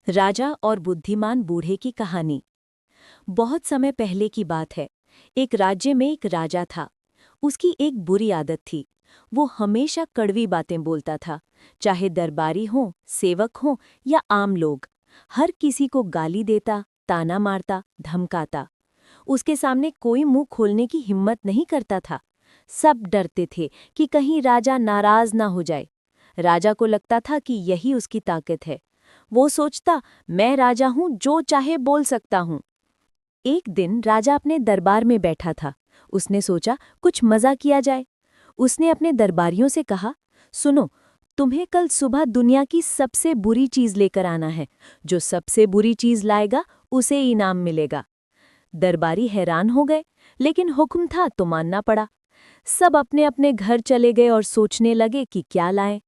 राजा और बुद्धिमान बूढ़े की कहानी। बहुत समय पहले की बात है। एक राज्य में एक राजा था। उसकी एक बुरी आदत थी। वो हमेशा कड़वी बातें बोलता था, चाहे दरबारी हों, सेवक हों या आम लोग। हर किसी को गाली देता, ताना मारता, धमकाता। उसके सामने कोई मुंह खोलने की हिम्मत नहीं करता था। सब डरते थे कि कहीं राजा नाराज ना हो जाए। राजा को लगता था कि यही उसकी ताकत है। वो सोचता, मैं राजा हूं, जो चाहे बोल सकता हूं। एक दिन राजा अपने दरबार में बैठा था। उसने सोचा कुछ मजा किया जाए। उसने अपने दरबारियों से कहा, सुनो, तुम्हें कल सुबह दुनिया की सबसे बुरी चीज लेकर आना है। जो सबसे बुरी चीज लाएगा उसे इनाम मिलेगा। दरबारी हैरान हो गए, लेकिन हुक्म था तो मानना पड़ा। सब अपने अपने घर चले गए और सोचने लगे कि क्या लाएं।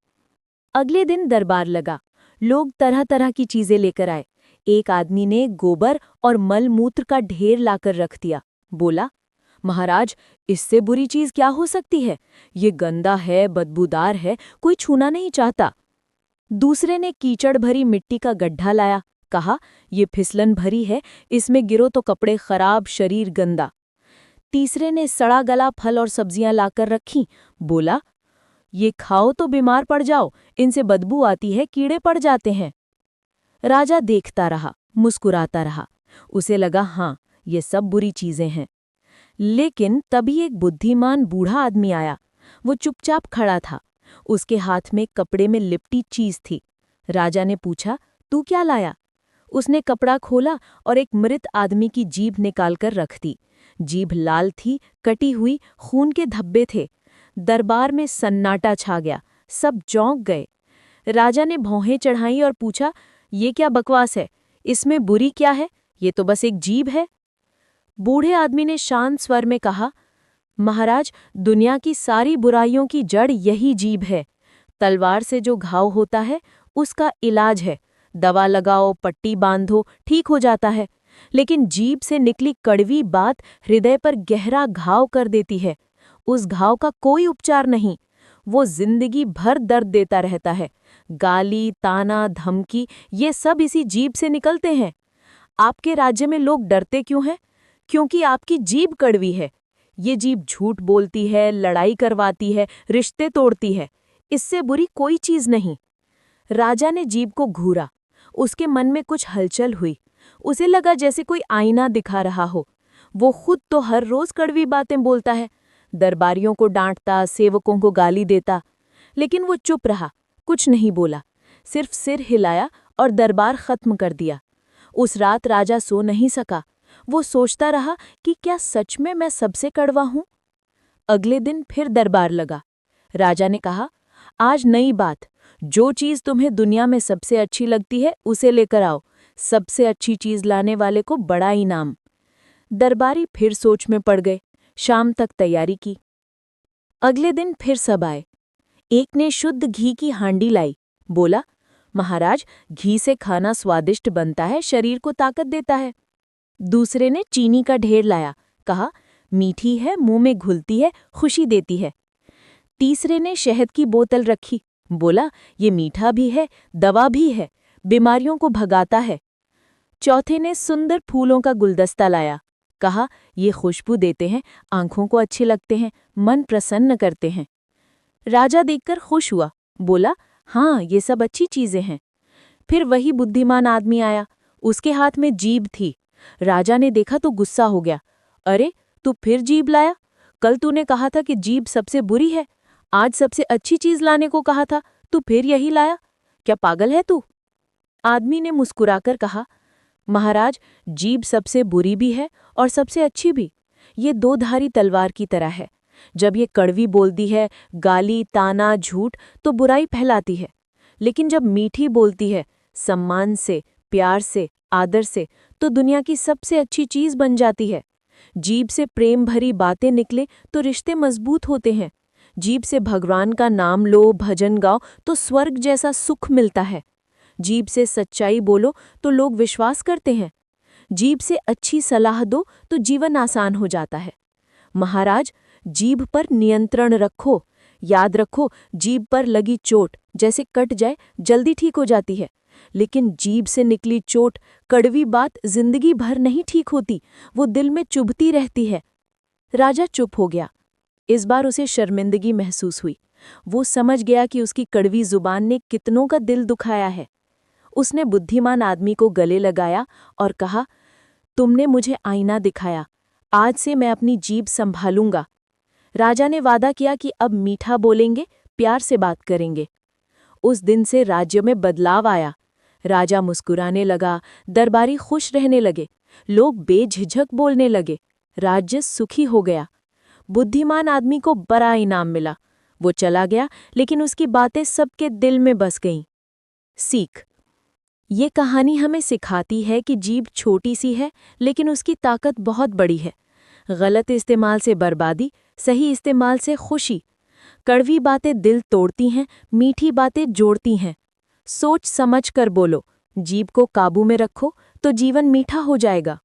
अगले दिन दरबार लगा। लोग तरह तरह की चीजें लेकर आए। एक आदमी ने गोबर और मल मूत्र का ढेर लाकर रख दिया। बोला, महाराज, इससे बुरी चीज क्या हो सकती है? ये गंदा है, बदबूदार है, कोई छूना नहीं चाहता। दूसरे ने कीचड़ भरी मिट्टी का गड्ढा लाया। कहा, ये फिसलन भरी है, इसमें गिरो तो कपड़े खराब, शरीर गंदा। तीसरे ने सड़ा गला फल और सब्जियां लाकर रखी। बोला, ये खाओ तो बीमार पड़ जाओ, इनसे बदबू आती है, कीड़े पड़ जाते हैं। राजा देखता रहा, मुस्कुराता रहा। उसे लगा, हाँ, ये सब बुरी चीजें हैं। लेकिन तभी एक बुद्धिमान बूढ़ा आदमी आया। वो चुपचाप खड़ा था। उसके हाथ में कपड़े में लिपटी चीज थी। राजा ने पूछा, तू क्या लाया? उसने कपड़ा खोला और एक मृत आदमी की जीभ निकालकर रख दी। जीभ लाल थी, कटी हुई, खून के धब्बे थे। दरबार में सन्नाटा छा गया। सब चौंक गए। राजा ने भौहें चढ़ाई और पूछा, ये क्या बकवास है? इसमें बुरी क्या है? ये तो बस एक जीभ है। बूढ़े आदमी ने शांत स्वर में कहा, महाराज, दुनिया की सारी बुराइयों की जड़ यही जीभ है। तलवार से जो घाव होता है, उसका इलाज है। दवा लगाओ, पट्टी बांधो, ठीक हो जाता है। लेकिन जीभ से निकली कड़वी बात हृदय पर गहरा घाव कर देती है। उस घाव का कोई उपचार नहीं। वो जिंदगी भर दर्द देता रहता है। गाली, ताना, धमकी, ये सब इसी जीभ से निकलते हैं। आपके राज्य में लोग डरते क्यों हैं? क्योंकि आपकी जीभ कड़वी है। ये जीभ झूठ बोलती है, लड़ाई करवाती है, रिश्ते तोड़ती है। इससे बुरी कोई चीज नहीं। राजा ने जीभ को घूरा। उसके मन में कुछ हलचल हुई। उसे लगा जैसे कोई आईना दिखा रहा हो। वो खुद तो हर रोज कड़वी बातें बोलता है, दरबारियों को डांटता, सेवकों को गाली देता। लेकिन वो चुप रहा, कुछ नहीं बोला, सिर्फ सिर हिलाया और दरबार खत्म कर दिया। उस रात राजा सो नहीं सका। वो सोचता रहा कि क्या सच में मैं सबसे कड़वा हूं? अगले दिन फिर दरबार लगा। राजा ने कहा, आज नई बात, जो चीज तुम्हें दुनिया में सबसे अच्छी लगती है उसे लेकर आओ। सबसे अच्छी चीज लाने वाले को बड़ा इनाम। दरबारी फिर सोच में पड़ गए। शाम तक तैयारी की। अगले दिन फिर सब आए। एक ने शुद्ध घी की हांडी लाई। बोला, महाराज, घी से खाना स्वादिष्ट बनता है, शरीर को ताकत देता है। दूसरे ने चीनी का ढेर लाया। कहा, मीठी है, मुंह में घुलती है, खुशी देती है। तीसरे ने शहद की बोतल रखी। बोला, ये मीठा भी है, दवा भी है, बीमारियों को भगाता है। चौथे ने सुंदर फूलों का गुलदस्ता लाया। कहा, ये खुशबू देते हैं, आंखों को अच्छे लगते हैं, मन प्रसन्न करते हैं। राजा देखकर खुश हुआ। बोला, हाँ, ये सब अच्छी चीजें हैं। फिर वही बुद्धिमान आदमी आया। उसके हाथ में जीभ थी। राजा ने देखा तो गुस्सा हो गया। अरे, तू फिर जीभ लाया? कल तूने कहा था कि जीभ सबसे बुरी है। आज सबसे अच्छी चीज लाने को कहा था, तू फिर यही लाया? क्या पागल है तू? आदमी ने मुस्कुराकर कहा, महाराज, जीभ सबसे बुरी भी है और सबसे अच्छी भी। ये दो धारी तलवार की तरह है। जब ये कड़वी बोलती है, गाली, ताना, झूठ, तो बुराई फैलाती है। लेकिन जब मीठी बोलती है, सम्मान से, प्यार से, आदर से, तो दुनिया की सबसे अच्छी चीज बन जाती है। जीभ से प्रेम भरी बातें निकले तो रिश्ते मजबूत होते हैं। जीभ से भगवान का नाम लो, भजन गाओ, तो स्वर्ग जैसा सुख मिलता है। जीभ से सच्चाई बोलो तो लोग विश्वास करते हैं। जीभ से अच्छी सलाह दो तो जीवन आसान हो जाता है। महाराज, जीभ पर नियंत्रण रखो। याद रखो, जीभ पर लगी चोट जैसे कट जाए, जल्दी ठीक हो जाती है, लेकिन जीभ से निकली चोट, कड़वी बात जिंदगी भर नहीं ठीक होती, वो दिल में चुभती रहती है। राजा चुप हो गया। इस बार उसे शर्मिंदगी महसूस हुई। वो समझ गया कि उसकी कड़वी जुबान ने कितनों का दिल दुखाया है। उसने बुद्धिमान आदमी को गले लगाया और कहा, तुमने मुझे आईना दिखाया, आज से मैं अपनी जीभ संभालूंगा। राजा ने वादा किया कि अब मीठा बोलेंगे, प्यार से बात करेंगे। उस दिन से राज्य में बदलाव आया। राजा मुस्कुराने लगा, दरबारी खुश रहने लगे, लोग बेझिझक बोलने लगे, राज्य सुखी हो गया। बुद्धिमान आदमी को बड़ा इनाम मिला। वो चला गया, लेकिन उसकी बातें सबके दिल में बस गईं। सीख: ये कहानी हमें सिखाती है कि जीभ छोटी सी है, लेकिन उसकी ताकत बहुत बड़ी है। गलत इस्तेमाल से बर्बादी, सही इस्तेमाल से खुशी। कड़वी बातें दिल तोड़ती हैं, मीठी बातें जोड़ती हैं। सोच समझ कर बोलो, जीभ को काबू में रखो तो जीवन मीठा हो जाएगा।